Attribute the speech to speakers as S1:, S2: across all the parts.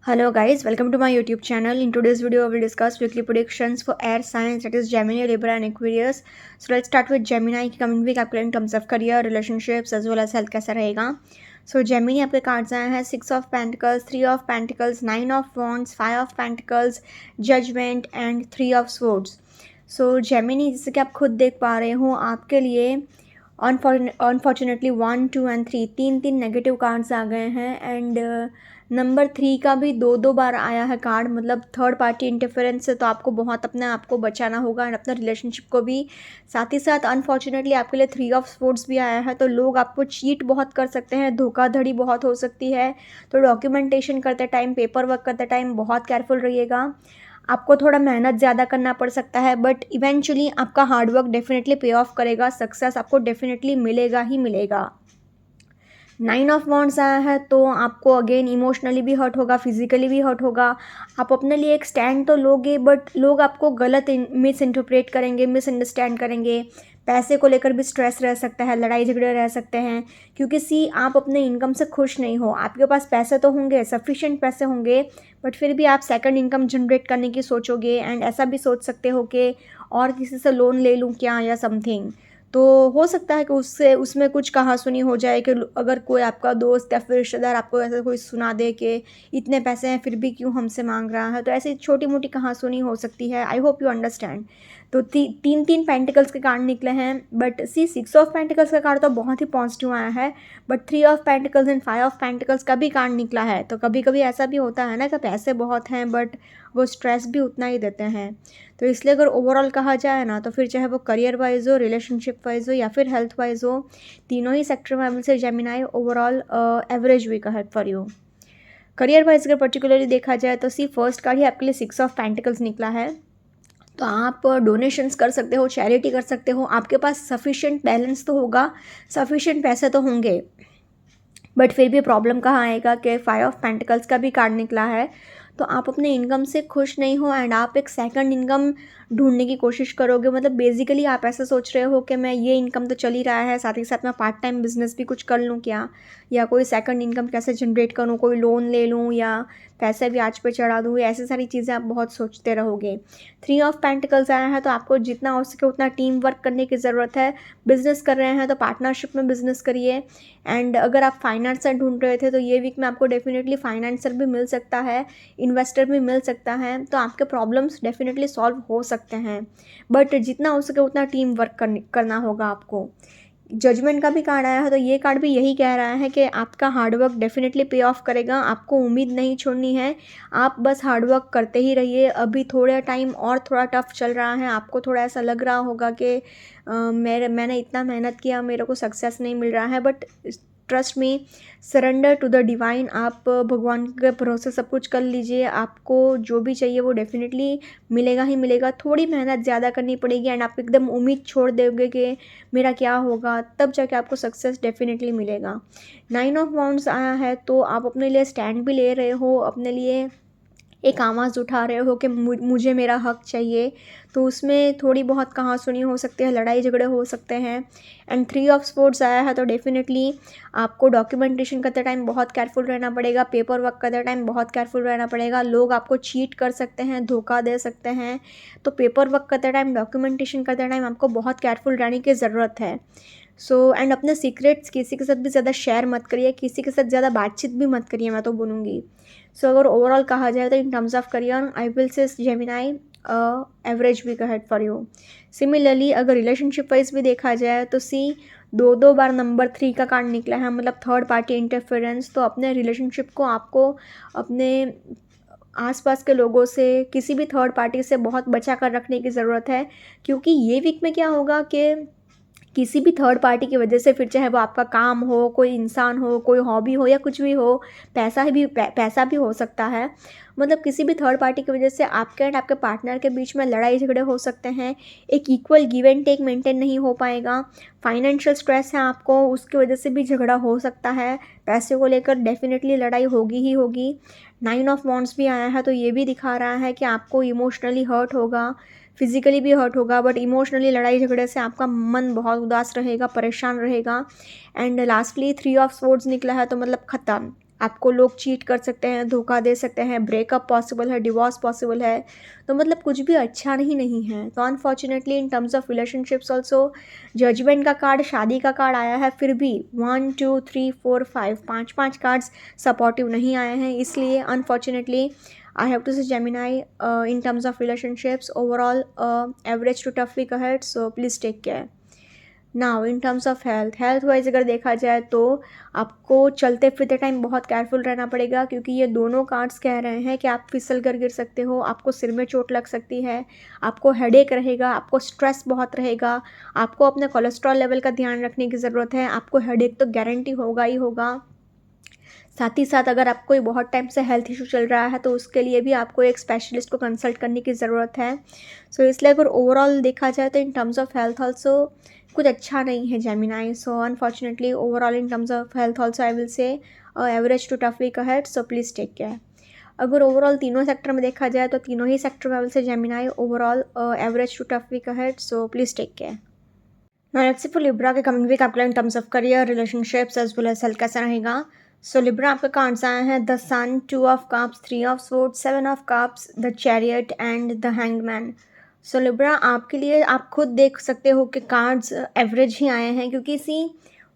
S1: Hello guys, welcome to my YouTube channel. In today's video, I will discuss weekly predictions for air signs, that is Gemini, Libra and Aquarius. So let's start with Gemini कि coming week आपके लिए in terms of career, relationships as well as health कैसा रहेगा. So Gemini आपके cards आए हैं 6 of Pentacles, 3 of Pentacles, 9 of Wands, 5 of Pentacles, Judgment and 3 of Swords. So Gemini जैसे कि आप खुद देख पा रहे हो आपके लिए अनफॉर्चुनेटली 1, 2 एंड 3 तीन नेगेटिव कार्ड्स आ गए हैं एंड नंबर 3 का भी दो बार आया है कार्ड, मतलब थर्ड पार्टी इंटरफेरेंस से तो आपको बहुत अपने आप को बचाना होगा एंड अपना रिलेशनशिप को भी. साथ ही साथ अनफॉर्चुनेटली आपके लिए 3 ऑफ स्पोर्ट्स भी आया है, तो लोग आपको चीट बहुत कर सकते हैं, धोखाधड़ी बहुत हो सकती है. तो डॉक्यूमेंटेशन करते टाइम, पेपर वर्क करते टाइम बहुत केयरफुल रहिएगा. आपको थोड़ा मेहनत ज़्यादा करना पड़ सकता है बट इवेंचुअली आपका हार्डवर्क डेफिनेटली पे ऑफ करेगा. सक्सेस आपको डेफिनेटली मिलेगा ही मिलेगा. 9 ऑफ वॉन्ड्स आया है तो आपको अगेन इमोशनली भी हर्ट होगा, फिजिकली भी हर्ट होगा. आप अपने लिए एक स्टैंड तो लोगे बट लोग आपको गलत मिस इंटरप्रेट करेंगे, मिसअंडरस्टैंड करेंगे. पैसे को लेकर भी स्ट्रेस रह सकता है, लड़ाई झगड़े रह सकते हैं क्योंकि आप अपने इनकम से खुश नहीं हो. आपके पास पैसे तो होंगे, सफिशिएंट पैसे होंगे, बट फिर भी आप सेकंड इनकम जनरेट करने की सोचोगे एंड ऐसा भी सोच सकते हो कि और किसी से लोन ले लूँ क्या या समथिंग. तो हो सकता है कि उसमें कुछ कहा-सुनी हो जाए कि अगर कोई आपका दोस्त या फिर रिश्तेदार आपको ऐसा कोई सुना दे कि इतने पैसे हैं फिर भी क्यों हमसे माँग रहा है, तो ऐसी छोटी-मोटी कहा-सुनी हो सकती है. I hope you understand. तो तीन पेंटिकल्स के कार्ड निकले हैं बट 6 ऑफ पेंटिकल्स का कार्ड तो बहुत ही पॉजिटिव आया है, but 3 of pentacles and 5 of pentacles का भी कार्ड निकला है. तो कभी कभी ऐसा भी होता है ना कि पैसे बहुत हैं बट वो स्ट्रेस भी उतना ही देते हैं. तो इसलिए अगर ओवरऑल कहा जाए ना तो फिर चाहे वो करियर वाइज हो, रिलेशनशिप वाइज हो या फिर हेल्थ वाइज हो, तीनों ही सेक्टर में आई से जेमिनाई ओवरऑल एवरेज वीक है फॉर यू. करियर वाइज अगर पर्टिकुलरली देखा जाए तो फर्स्ट कार्ड ही आपके लिए 6 ऑफ पेंटिकल्स निकला है. तो आप डोनेशंस कर सकते हो, चैरिटी कर सकते हो, आपके पास सफिशिएंट बैलेंस तो होगा, सफिशिएंट पैसे तो होंगे, बट फिर भी प्रॉब्लम कहाँ आएगा कि 5 ऑफ पेंटिकल्स का भी कार्ड निकला है. तो आप अपने इनकम से खुश नहीं हो एंड आप एक सेकंड इनकम ढूंढने की कोशिश करोगे. मतलब बेसिकली आप ऐसा सोच रहे हो कि मैं ये इनकम तो चल ही रहा है, साथ ही साथ मैं पार्ट टाइम बिजनेस भी कुछ कर लूँ क्या, या कोई सेकंड इनकम कैसे जनरेट करूँ, कोई लोन ले लूँ या पैसे भी आज पे चढ़ा दूँ, ऐसी सारी चीज़ें आप बहुत सोचते रहोगे. 3 ऑफ पेंटिकल्स आया है तो आपको जितना हो सके उतना टीम वर्क करने की ज़रूरत है. बिज़नेस कर रहे हैं तो पार्टनरशिप में बिज़नेस करिए. एंड अगर आप फाइनेंसर ढूंढ रहे थे तो ये वीक में आपको डेफिनेटली फाइनेंसर भी मिल सकता है, इन्वेस्टर भी मिल सकता है. तो आपके प्रॉब्लम्स डेफिनेटली सॉल्व हो सकते हैं बट जितना हो सके उतना टीम वर्क करना होगा आपको. जजमेंट का भी कार्ड आया है तो ये कार्ड भी यही कह रहा है कि आपका हार्डवर्क डेफिनेटली पे ऑफ करेगा. आपको उम्मीद नहीं छोड़नी है, आप बस हार्डवर्क करते ही रहिए. अभी थोड़ा टाइम और थोड़ा टफ चल रहा है, आपको थोड़ा ऐसा लग रहा होगा कि मैंने इतना मेहनत किया, मेरे को सक्सेस नहीं मिल रहा है, but trust me, surrender to the divine. आप भगवान के भरोसे सब कुछ कर लीजिए, आपको जो भी चाहिए वो डेफिनेटली मिलेगा ही मिलेगा. थोड़ी मेहनत ज़्यादा करनी पड़ेगी एंड आप एकदम उम्मीद छोड़ दोगे कि मेरा क्या होगा, तब जाके आपको सक्सेस डेफिनेटली मिलेगा. 9 ऑफ वाउंड्स आया है तो आप अपने लिए स्टैंड भी ले रहे हो, अपने लिए एक आवाज़ उठा रहे हो कि मुझे मेरा हक चाहिए. तो उसमें थोड़ी बहुत कहा-सुनी हो सकती है, लड़ाई झगड़े हो सकते हैं. एंड 3 ऑफ स्पोर्ट्स आया है तो डेफिनेटली आपको डॉक्यूमेंटेशन करते टाइम बहुत केयरफुल रहना पड़ेगा, पेपर वर्क करते टाइम बहुत केयरफुल रहना पड़ेगा. लोग आपको चीट कर सकते हैं, धोखा दे सकते हैं. तो पेपर वर्क करते टाइम, डॉक्यूमेंटेशन करते टाइम आपको बहुत केयरफुल रहने की ज़रूरत है. एंड अपने सीक्रेट्स किसी के साथ भी ज़्यादा शेयर मत करिए, किसी के साथ ज़्यादा बातचीत भी मत करिए, मैं तो बोलूँगी. अगर ओवरऑल कहा जाए तो in terms of career I will say Gemini average week ahead for you. Similarly अगर रिलेशनशिप वाइज भी देखा जाए तो दो बार नंबर 3 का कार्ड निकला है, मतलब थर्ड पार्टी इंटरफेरेंस. तो अपने रिलेशनशिप को आपको अपने आसपास के लोगों से, किसी भी थर्ड पार्टी से बहुत बचा कर रखने की ज़रूरत है, क्योंकि ये वीक में क्या होगा कि किसी भी थर्ड पार्टी की वजह से, फिर चाहे वो आपका काम हो, कोई इंसान हो, कोई हॉबी हो या कुछ भी हो, पैसा भी हो सकता है. मतलब किसी भी थर्ड पार्टी की वजह से आपके एंड आपके पार्टनर के बीच में लड़ाई झगड़े हो सकते हैं. एक equal give and take maintain नहीं हो पाएगा. फाइनेंशियल स्ट्रेस है आपको, उसकी वजह से भी झगड़ा हो सकता है. पैसे को लेकर डेफिनेटली लड़ाई होगी ही होगी. 9 ऑफ वॉन्ड्स भी आया है तो ये भी दिखा रहा है कि आपको इमोशनली हर्ट होगा, फिजिकली भी हर्ट होगा, बट इमोशनली लड़ाई झगड़े से आपका मन बहुत उदास रहेगा, परेशान रहेगा. एंड लास्टली 3 ऑफ स्वॉर्ड्स निकला है तो मतलब ख़त्म, आपको लोग चीट कर सकते हैं, धोखा दे सकते हैं, ब्रेकअप पॉसिबल है, डिवोर्स पॉसिबल है। तो मतलब कुछ भी अच्छा नहीं है। तो unfortunately in terms of relationships also judgement का कार्ड, शादी का कार्ड आया है, फिर भी 1 2 3 4 5 5 कार्ड्स सपोर्टिव नहीं आए हैं। इसलिए unfortunately I have to say Gemini in terms of relationships overall average to tough week ahead, so please take care. Now in terms of health wise अगर देखा जाए तो आपको चलते फिरते टाइम बहुत केयरफुल रहना पड़ेगा, क्योंकि ये दोनों कार्ड्स कह रहे हैं कि आप फिसल कर गिर सकते हो, आपको सिर में चोट लग सकती है, आपको हेडेक रहेगा, आपको स्ट्रेस बहुत रहेगा, आपको अपने कोलेस्ट्रॉल लेवल का ध्यान रखने की ज़रूरत है, आपको हेडेक तो गारंटी होगा ही होगा। साथ ही साथ अगर आपको बहुत टाइम से हेल्थ इशू चल रहा है तो उसके लिए भी आपको एक स्पेशलिस्ट को कंसल्ट करने की ज़रूरत है। सो इसलिए अगर ओवरऑल देखा जाए तो in terms of health also कुछ अच्छा नहीं है Gemini. So unfortunately overall in terms of health also I will say average to tough week ahead, so please take care. अगर ओवरऑल तीनों सेक्टर में देखा जाए तो तीनों ही सेक्टर में I will say Gemini overall average to tough week ahead, so please take care. Now let's see for Libra के कमिंग वीक आपके इन terms of career, relationships as well as health कैसा रहेगा। सो लिब्रा आपका cards आए हैं the sun, 2 of cups, 3 of swords, 7 of cups, the chariot and the hanged man. So Libra आपके लिए आप खुद देख सकते हो कि कार्ड्स एवरेज ही आए हैं, क्योंकि सी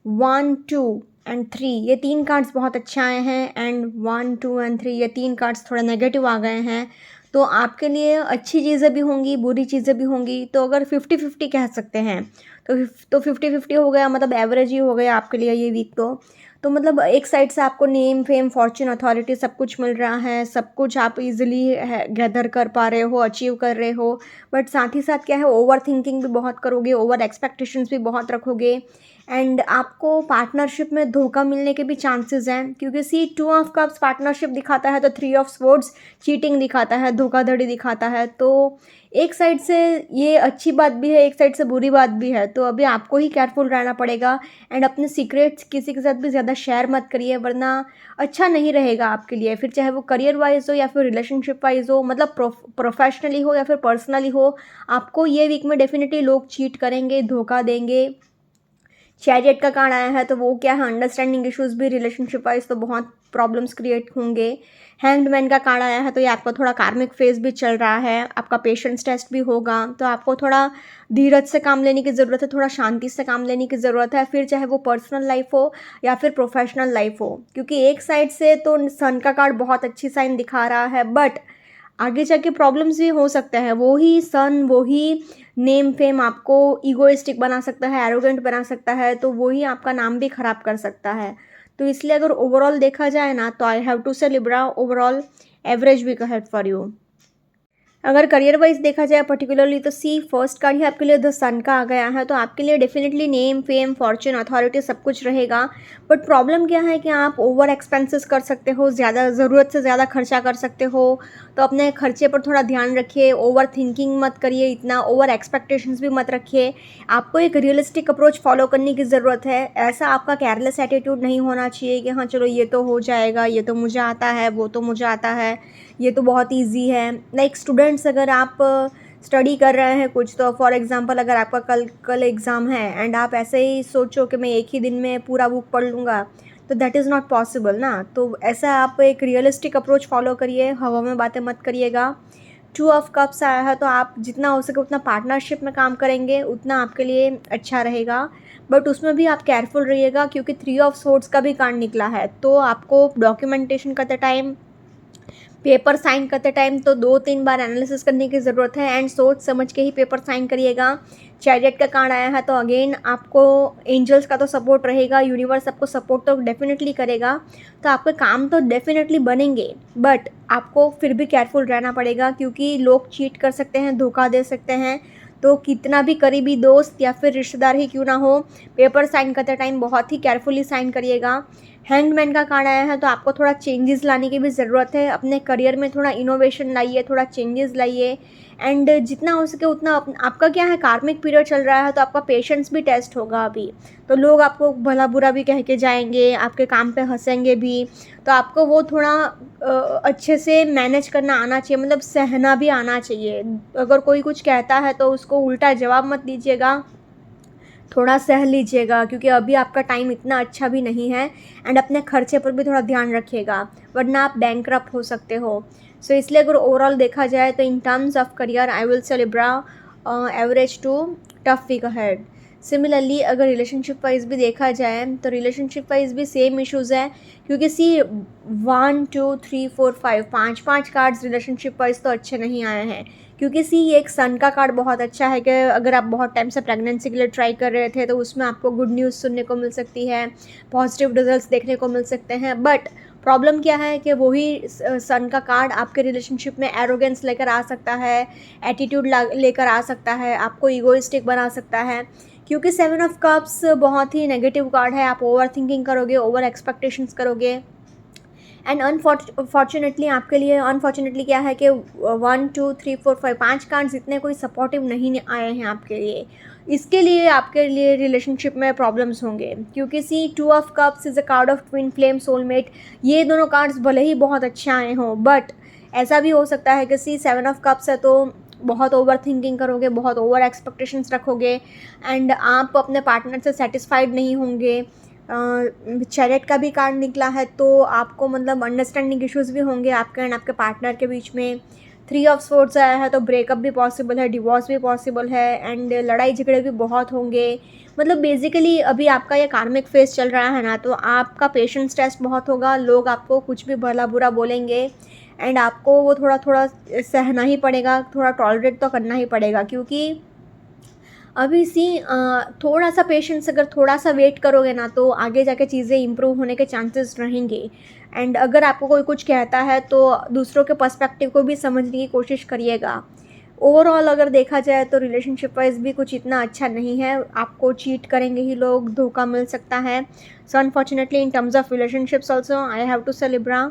S1: 1 2 एंड 3 ये 3 कार्ड्स बहुत अच्छे आए हैं, एंड 1 2 एंड 3 ये 3 कार्ड्स थोड़ा नेगेटिव आ गए हैं। तो आपके लिए अच्छी चीज़ें भी होंगी, बुरी चीज़ें भी होंगी। तो अगर 50-50 कह सकते हैं तो 50-50 हो गया, मतलब एवरेज ही हो गया आपके लिए ये वीक। तो मतलब एक साइड से आपको नेम, फेम, फॉर्च्यून, अथॉरिटी सब कुछ मिल रहा है, सब कुछ आप इजीली गैदर कर पा रहे हो, अचीव कर रहे हो। बट साथ ही साथ क्या है, ओवर थिंकिंग भी बहुत करोगे, ओवर एक्सपेक्टेशंस भी बहुत रखोगे, एंड आपको पार्टनरशिप में धोखा मिलने के भी चांसेस हैं, क्योंकि सी 2 ऑफ कप्स पार्टनरशिप दिखाता है तो 3 ऑफ स्वॉर्ड्स चीटिंग दिखाता है, धोखाधड़ी दिखाता है। तो एक साइड से ये अच्छी बात भी है, एक साइड से बुरी बात भी है। तो अभी आपको ही केयरफुल रहना पड़ेगा, एंड अपने सीक्रेट्स किसी के साथ भी ज़्यादा शेयर मत करिए, वरना अच्छा नहीं रहेगा आपके लिए। फिर चाहे वो करियर वाइज हो या फिर रिलेशनशिप वाइज हो, मतलब प्रोफेशनली हो या फिर पर्सनली हो, आपको ये वीक में डेफिनेटली लोग चीट करेंगे, धोखा देंगे। चैरियट का कार्ड आया है तो वो क्या है, अंडरस्टैंडिंग इश्यूज भी रिलेशनशिप वाइज तो बहुत प्रॉब्लम्स क्रिएट होंगे। हैंग्ड मैन का कार्ड आया है तो ये आपका थोड़ा कार्मिक फेज भी चल रहा है, आपका पेशेंस टेस्ट भी होगा। तो आपको थोड़ा धीरज से काम लेने की ज़रूरत है, थोड़ा शांति से काम लेने की ज़रूरत है, फिर चाहे वो पर्सनल लाइफ हो या फिर प्रोफेशनल लाइफ हो। क्योंकि एक साइड से तो सन का कार्ड बहुत अच्छी साइन दिखा रहा है, बट आगे जाके प्रॉब्लम्स भी हो सकते हैं। वो ही सन, वो ही नेम फेम आपको ईगोइस्टिक बना सकता है, एरोगेंट बना सकता है, तो वो ही आपका नाम भी ख़राब कर सकता है। तो इसलिए अगर ओवरऑल देखा जाए ना, तो I have to say Libra overall average week ahead for you. अगर करियर वाइज देखा जाए पर्टिकुलरली, तो सी फर्स्ट कार्ड ही आपके लिए द सन का आ गया है, तो आपके लिए definitely name, fame, Fortune, authority सब कुछ रहेगा। बट प्रॉब्लम क्या है कि आप ओवर एक्सपेंसेस कर सकते हो, ज़्यादा ज़रूरत से ज़्यादा खर्चा कर सकते हो। तो अपने खर्चे पर थोड़ा ध्यान रखिए, ओवर थिंकिंग मत करिए, इतना ओवर एक्सपेक्टेशंस भी मत रखिए। आपको एक रियलिस्टिक अप्रोच फॉलो करने की ज़रूरत है। ऐसा आपका केयरलेस एटीट्यूड नहीं होना चाहिए कि हाँ चलो ये तो हो जाएगा, ये तो मुझे आता है, वो तो मुझे आता है, ये तो बहुत ईजी है। लाइक स्टूडेंट्स, अगर आप स्टडी कर रहे हैं कुछ, तो फॉर एग्जांपल अगर आपका कल एग्ज़ाम है एंड आप ऐसे ही सोचो कि मैं एक ही दिन में पूरा बुक पढ़ लूँगा, तो दैट इज़ नॉट पॉसिबल ना। तो ऐसा आप एक रियलिस्टिक अप्रोच फॉलो करिए, हवा में बातें मत करिएगा। 2 ऑफ कप्स आया है तो आप जितना हो सके उतना पार्टनरशिप में काम करेंगे, उतना आपके लिए अच्छा रहेगा। बट उसमें भी आप केयरफुल रहिएगा, क्योंकि 3 ऑफ स्वॉर्ड्स का भी कार्ड निकला है। तो आपको डॉक्यूमेंटेशन करते टाइम, पेपर साइन करते टाइम तो 2-3 बार एनालिसिस करने की ज़रूरत है, एंड सोच समझ के ही पेपर साइन करिएगा। चैरियट का कार्ड आया है तो अगेन आपको एंजल्स का तो सपोर्ट रहेगा, यूनिवर्स आपको सपोर्ट तो डेफिनेटली करेगा। तो आपके काम तो डेफिनेटली बनेंगे, बट आपको फिर भी केयरफुल रहना पड़ेगा, क्योंकि लोग चीट कर सकते हैं, धोखा दे सकते हैं। तो कितना भी करीबी दोस्त या फिर रिश्तेदार ही क्यों ना हो, पेपर साइन करते टाइम बहुत ही केयरफुली साइन करिएगा। हैंडमैन का कार्ड आया है तो आपको थोड़ा चेंजेस लाने की भी ज़रूरत है, अपने करियर में थोड़ा इनोवेशन लाइए, थोड़ा चेंजेस लाइए, एंड जितना हो सके उतना आपका क्या है, कार्मिक पीरियड चल रहा है तो आपका पेशेंस भी टेस्ट होगा अभी। तो लोग आपको भला बुरा भी कह के जाएंगे, आपके काम पे हंसेंगे भी। तो आपको वो थोड़ा अच्छे से मैनेज करना आना चाहिए, मतलब सहना भी आना चाहिए। अगर कोई कुछ कहता है तो उसको उल्टा जवाब मत दीजिएगा, थोड़ा सह लीजिएगा, क्योंकि अभी आपका टाइम इतना अच्छा भी नहीं है। एंड अपने खर्चे पर भी थोड़ा ध्यान रखिएगा, वरना आप बैंकरप्ट हो सकते हो। सो इसलिए अगर ओवरऑल देखा जाए तो in terms of career I will say Libra average to tough week ahead. Similarly अगर रिलेशनशिप वाइज भी देखा जाए तो रिलेशनशिप वाइज भी सेम इश्यूज़ है, क्योंकि सी 1 2 3 4 5 पाँच पाँच कार्ड्स रिलेशनशिप वाइज तो अच्छे नहीं आए हैं। क्योंकि सी ये एक सन का कार्ड बहुत अच्छा है कि अगर आप बहुत टाइम से प्रेगनेंसी के लिए ट्राई कर रहे थे तो उसमें आपको गुड न्यूज़ सुनने को मिल सकती है, पॉजिटिव रिजल्ट्स देखने को मिल सकते हैं। बट प्रॉब्लम क्या है कि वही सन का कार्ड आपके रिलेशनशिप में एरोगेंस लेकर आ सकता है, एटीट्यूड लेकर आ सकता है, आपको ईगोइस्टिक बना सकता है। क्योंकि 7 ऑफ कप्स बहुत ही नेगेटिव कार्ड है, आप ओवर थिंकिंग करोगे, ओवर एक्सपेक्टेशंस करोगे। एंड अनफॉर्चुनेटली आपके लिए अनफॉर्चुनेटली क्या है कि 1 2 3 4 5 पाँच कार्ड्स इतने कोई सपोर्टिव नहीं आए हैं आपके लिए। इसके लिए आपके लिए रिलेशनशिप में प्रॉब्लम्स होंगे, क्योंकि सी 2 of cups is a card of twin flame soulmate. ये दोनों कार्ड्स भले ही बहुत अच्छे आए हों, बट ऐसा भी हो सकता है कि सी 7 ऑफ कप्स है तो बहुत ओवर थिंकिंग करोगे, बहुत ओवर एक्सपेक्टेशंस रखोगे, एंड आप अपने पार्टनर से सेटिस्फाइड नहीं होंगे। चैरिट का भी कार्ड निकला है तो आपको मतलब अंडरस्टैंडिंग इश्यूज़ भी होंगे आपके एंड आपके पार्टनर के बीच में। 3 ऑफ स्वॉर्ड्स आया है तो ब्रेकअप भी पॉसिबल है, डिवोर्स भी पॉसिबल है, एंड लड़ाई झगड़े भी बहुत होंगे। मतलब बेसिकली अभी आपका ये कार्मिक फेस चल रहा है ना, तो आपका पेशेंस टेस्ट बहुत होगा, लोग आपको कुछ भी भला बुरा बोलेंगे एंड आपको वो थोड़ा थोड़ा सहना ही पड़ेगा, थोड़ा टॉलरेट तो करना ही पड़ेगा। क्योंकि अभी सी थोड़ा सा पेशेंस, अगर थोड़ा सा वेट करोगे ना तो आगे जाके चीज़ें इम्प्रूव होने के चांसेस रहेंगे। एंड अगर आपको कोई कुछ कहता है तो दूसरों के पर्सपेक्टिव को भी समझने की कोशिश करिएगा। ओवरऑल अगर देखा जाए तो रिलेशनशिप वाइज भी कुछ इतना अच्छा नहीं है, आपको चीट करेंगे ही लोग, धोखा मिल सकता है। So unfortunately in terms of relationships also I have to say Libra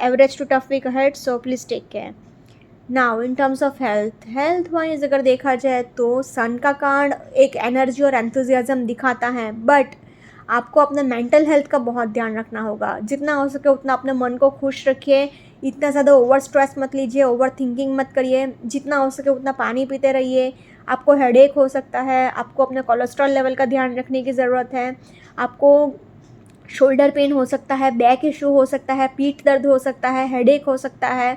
S1: average to tough week ahead, so please take care. Now in terms of health wise अगर देखा जाए तो सन का कार्ड एक एनर्जी और एंथुजियाज्म दिखाता है, बट आपको अपने मेंटल हेल्थ का बहुत ध्यान रखना होगा। जितना हो सके उतना अपने मन को खुश रखिए, इतना ज़्यादा ओवर स्ट्रेस मत लीजिए, ओवर थिंकिंग मत करिए, जितना हो सके उतना पानी पीते रहिए। आपको हेडेक हो सकता है, आपको अपने कोलेस्ट्रॉल लेवल का ध्यान रखने की ज़रूरत है, आपको शोल्डर पेन हो सकता है, बैक इशू हो सकता है, पीठ दर्द हो सकता है, हेडेक हो सकता है।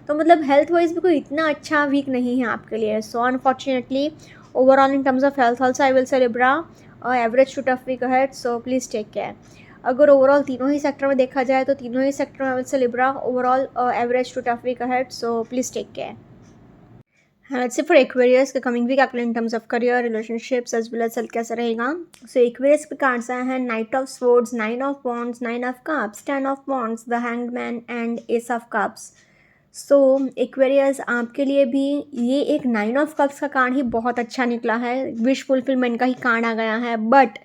S1: तो मतलब हेल्थ वाइज भी कोई इतना अच्छा वीक नहीं है आपके लिए। So unfortunately overall in terms of health also I will say Libra average to tough week ahead, so please take care. अगर ओवरऑल तीनों ही सेक्टर में देखा जाए तो तीनों ही सेक्टर में I will say Libra overall average to tough week ahead, so please take care. Let's say for Aquarius, the coming week आपके लिए in terms of career, relationships as well as health कैसा रहेगा। So Aquarius पे cards आए हैं Knight of Swords, 9 of Wands, 9 of Cups, 10 of Wands, the Hanged Man and Ace of Cups। So Aquarius आपके लिए भी ये एक 9 ऑफ कप्स का कार्ड ही बहुत अच्छा निकला है, विश फुलफिलमेंट का ही कार्ड आ गया है। बट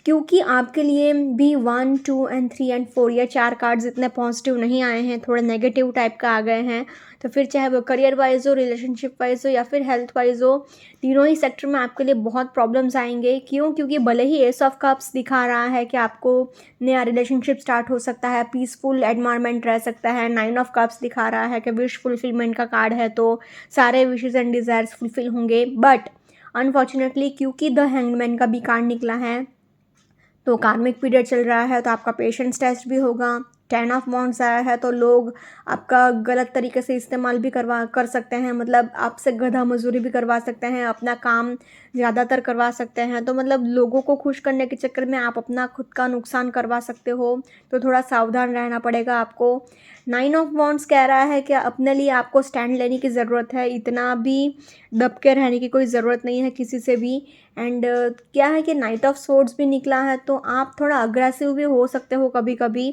S1: क्योंकि आपके लिए भी 1 2 3 4 ये 4 कार्ड्स इतने पॉजिटिव नहीं आए हैं, थोड़े नेगेटिव टाइप का आ गए हैं, तो फिर चाहे वो करियर वाइज हो, रिलेशनशिप वाइज हो या फिर हेल्थ वाइज हो, तीनों ही सेक्टर में आपके लिए बहुत प्रॉब्लम्स आएंगे। क्यों? क्योंकि भले ही एस ऑफ कप्स दिखा रहा है कि आपको नया रिलेशनशिप स्टार्ट हो सकता है, पीसफुल एनवायरनमेंट रह सकता है, 9 ऑफ कप्स दिखा रहा है कि विश फुलफिलमेंट का कार्ड है तो सारे विशेज़ एंड डिज़ायर्स फुलफिल होंगे। बट अनफॉर्चुनेटली क्योंकि द हैंगमैन का भी कार्ड निकला है तो कार्मिक पीरियड चल रहा है तो आपका पेशेंस टेस्ट भी होगा। 10 ऑफ वांड्स आया है तो लोग आपका गलत तरीके से इस्तेमाल भी कर सकते हैं, मतलब आपसे गधा मजदूरी भी करवा सकते हैं, अपना काम ज़्यादातर करवा सकते हैं। तो मतलब लोगों को खुश करने के चक्कर में आप अपना खुद का नुकसान करवा सकते हो, तो थोड़ा सावधान रहना पड़ेगा आपको। 9 ऑफ वांड्स कह रहा है कि अपने लिए आपको स्टैंड लेने की ज़रूरत है, इतना भी दब के रहने की कोई ज़रूरत नहीं है किसी से भी। एंड क्या है कि नाइट ऑफ सोर्ड्स भी निकला है तो आप थोड़ा अग्रेसिव भी हो सकते हो कभी कभी।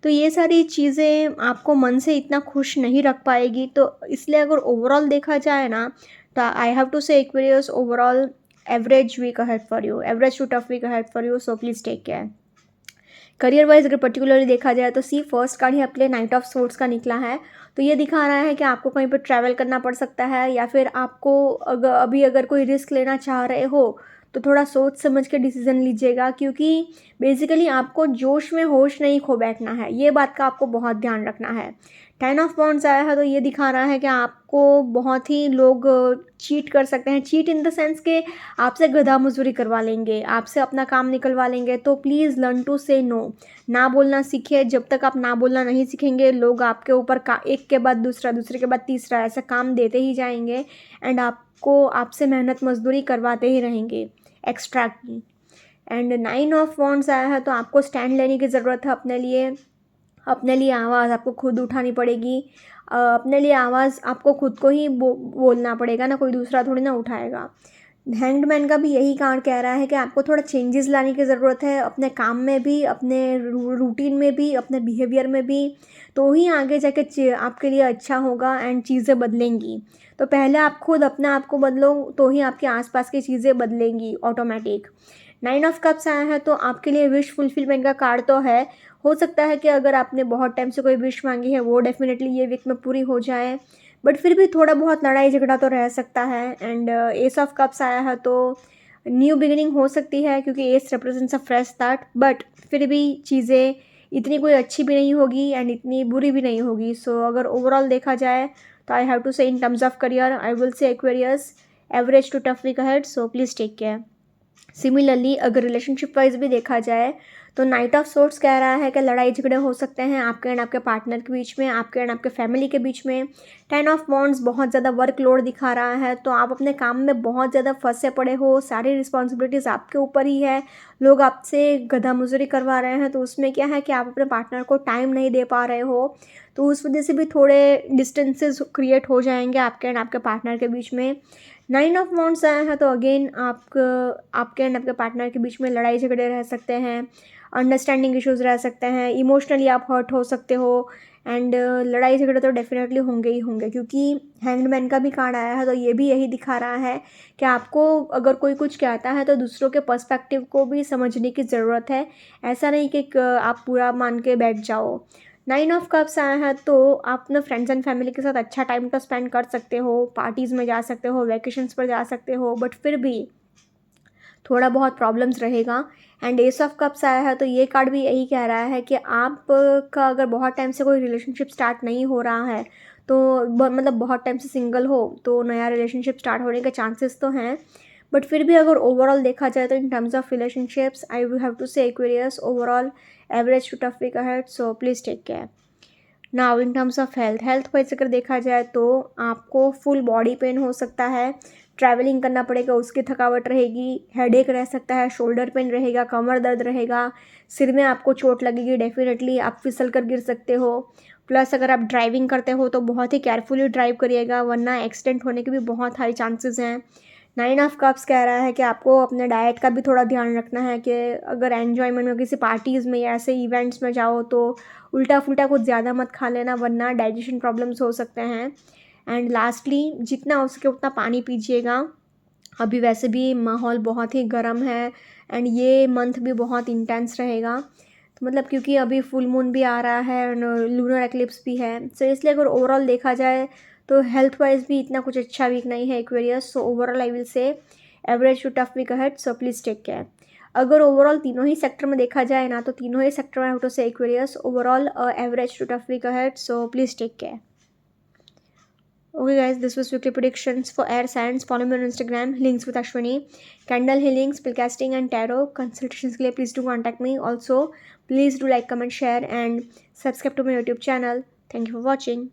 S1: तो ये सारी चीज़ें आपको मन से इतना खुश नहीं रख पाएगी, तो इसलिए अगर ओवरऑल देखा जाए ना तो I have to say Aquarius overall average week ahead for you, average to tough week ahead for you, so please take care. Career wise अगर पर्टिकुलरली देखा जाए तो सी फर्स्ट कार्ड ही अपने नाइट ऑफ सोर्ड्स का निकला है, तो ये दिखा रहा है कि आपको कहीं पर ट्रैवल करना पड़ सकता है, या फिर आपको अगर कोई रिस्क लेना चाह रहे हो तो थोड़ा सोच समझ के डिसीज़न लीजिएगा, क्योंकि बेसिकली आपको जोश में होश नहीं खो बैठना है, ये बात का आपको बहुत ध्यान रखना है। 10 ऑफ वांड्स आया है तो ये दिखा रहा है कि आपको बहुत ही लोग चीट कर सकते हैं। चीट इन द सेंस कि आपसे गधा मजदूरी करवा लेंगे, आपसे अपना काम निकलवा लेंगे। तो प्लीज़ लर्न टू से नो, ना बोलना सीखिए। जब तक आप ना बोलना नहीं सीखेंगे, लोग आपके ऊपर एक के बाद दूसरा, दूसरे के बाद तीसरा ऐसा काम देते ही जाएंगे एंड आपको आपसे मेहनत मजदूरी करवाते ही रहेंगे एक्स्ट्रा की। एंड 9 ऑफ वांड्स आया है तो आपको स्टैंड लेने की ज़रूरत है अपने लिए आवाज़ आपको खुद उठानी पड़ेगी। अपने लिए आवाज़ आपको खुद को ही बोलना पड़ेगा ना, कोई दूसरा थोड़ी ना उठाएगा। हैंग्ड मैन का भी यही कार्ड कह रहा है कि आपको थोड़ा चेंजेस लाने की ज़रूरत है अपने काम में भी, अपने रूटीन में भी, अपने बिहेवियर में भी, तो ही आगे जाके आपके लिए अच्छा होगा एंड चीज़ें बदलेंगी। तो पहले आप खुद अपने आप को बदलो, तो ही आपके आसपास की चीज़ें बदलेंगी ऑटोमेटिक। 9 ऑफ कप्स आया है तो आपके लिए विश फुलफिलमेंट का कार्ड तो है। हो सकता है कि अगर आपने बहुत टाइम से कोई विश मांगी है वो डेफिनेटली ये वीक में पूरी हो जाए, बट फिर भी थोड़ा बहुत लड़ाई झगड़ा तो रह सकता है। एंड एस ऑफ कप्स आया है तो न्यू बिगिनिंग हो सकती है, क्योंकि S represents a fresh start, but फिर भी चीज़ें इतनी कोई अच्छी भी नहीं होगी एंड इतनी बुरी भी नहीं होगी। सो अगर ओवरऑल देखा जाए तो I have to say in terms of career I will say Aquarius average to tough week ahead, so please take care. Similarly अगर रिलेशनशिप वाइज भी देखा जाए तो नाइट ऑफ सोर्ट्स कह रहा है कि लड़ाई झगड़े हो सकते हैं आपके एंड आपके पार्टनर के बीच में, आपके एंड आपके फैमिली के बीच में। 10 ऑफ वॉन्ड्स बहुत ज़्यादा वर्कलोड दिखा रहा है, तो आप अपने काम में बहुत ज़्यादा फंसे पड़े हो, सारी रिस्पॉन्सिबिलिटीज़ आपके ऊपर ही है, लोग आपसे गधा मुजरी करवा रहे हैं, तो उसमें क्या है कि आप अपने पार्टनर को टाइम नहीं दे पा रहे हो, तो उस वजह से भी थोड़े डिस्टेंसेस क्रिएट हो जाएंगे आपके एंड आपके पार्टनर के बीच में। 9 ऑफ वॉन्ड्स आया है तो अगेन आपके एंड आपके पार्टनर के बीच में लड़ाई झगड़े रह सकते हैं, अंडरस्टैंडिंग इश्यूज़ रह सकते हैं, इमोशनली आप हर्ट हो सकते हो एंड लड़ाई झगड़े तो डेफिनेटली होंगे ही होंगे, क्योंकि हैंग्ड मैन का भी कार्ड आया है तो ये भी यही दिखा रहा है कि आपको अगर कोई कुछ कहता है तो दूसरों के पर्सपेक्टिव को भी समझने की ज़रूरत है। ऐसा नहीं कि आप पूरा मान के बैठ जाओ। 9 ऑफ कप्स आया है तो आप अपने फ्रेंड्स एंड फैमिली के साथ अच्छा टाइम तो स्पेंड कर सकते हो, पार्टीज़ में जा सकते हो, वैकेशंस पर जा सकते हो, बट फिर भी थोड़ा बहुत प्रॉब्लम्स रहेगा। एंड एस ऑफ कप्स आया है तो ये कार्ड भी यही कह रहा है कि आप का अगर बहुत टाइम से कोई रिलेशनशिप स्टार्ट नहीं हो रहा है, तो मतलब बहुत टाइम से सिंगल हो, तो नया रिलेशनशिप स्टार्ट होने के चांसेस तो हैं, बट फिर भी अगर ओवरऑल देखा जाए तो in terms of relationships I will have to say Aquarius overall average to tough week ahead, so please take care. Now in terms of health wise अगर देखा जाए तो आपको फुल बॉडी पेन हो सकता है, ट्रैवलिंग करना पड़ेगा उसकी थकावट रहेगी, हेडेक रह सकता है, शोल्डर पेन रहेगा, कमर दर्द रहेगा, सिर में आपको चोट लगेगी, डेफिनेटली आप फिसल कर गिर सकते हो। प्लस अगर आप ड्राइविंग करते हो तो बहुत ही केयरफुली ड्राइव करिएगा, वरना एक्सीडेंट होने के भी बहुत हाई चांसेस हैं। 9 ऑफ कप्स कह रहा है कि आपको अपने डाइट का भी थोड़ा ध्यान रखना है, कि अगर एन्जॉयमेंट में किसी पार्टीज़ में या ऐसे इवेंट्स में जाओ तो उल्टा फुल्टा कुछ ज़्यादा मत खा लेना, वरना डाइजेशन प्रॉब्लम्स हो सकते हैं। एंड लास्टली जितना हो सके उतना पानी पीजिएगा, अभी वैसे भी माहौल बहुत ही गर्म है एंड ये मंथ भी बहुत इंटेंस रहेगा, तो मतलब क्योंकि अभी फुल मून भी आ रहा है एंड लूनर एक्लिप्स भी है, सो इसलिए अगर ओवरऑल देखा जाए तो हेल्थ वाइज भी इतना कुछ अच्छा वीक नहीं है Aquarius. So overall I will say average to tough week ahead, so please take care. अगर ओवरऑल तीनों ही सेक्टर में देखा जाए ना, तो तीनों ही सेक्टर में I have to say Aquarius overall average to tough week ahead, so please take care. Okay guys, this was weekly predictions for air signs. Follow me on Instagram, links with Ashwini, candle healing, spellcasting and tarot consultations के लिए please do contact me. Also please do like, comment, share and subscribe to my YouTube channel. Thank you for watching.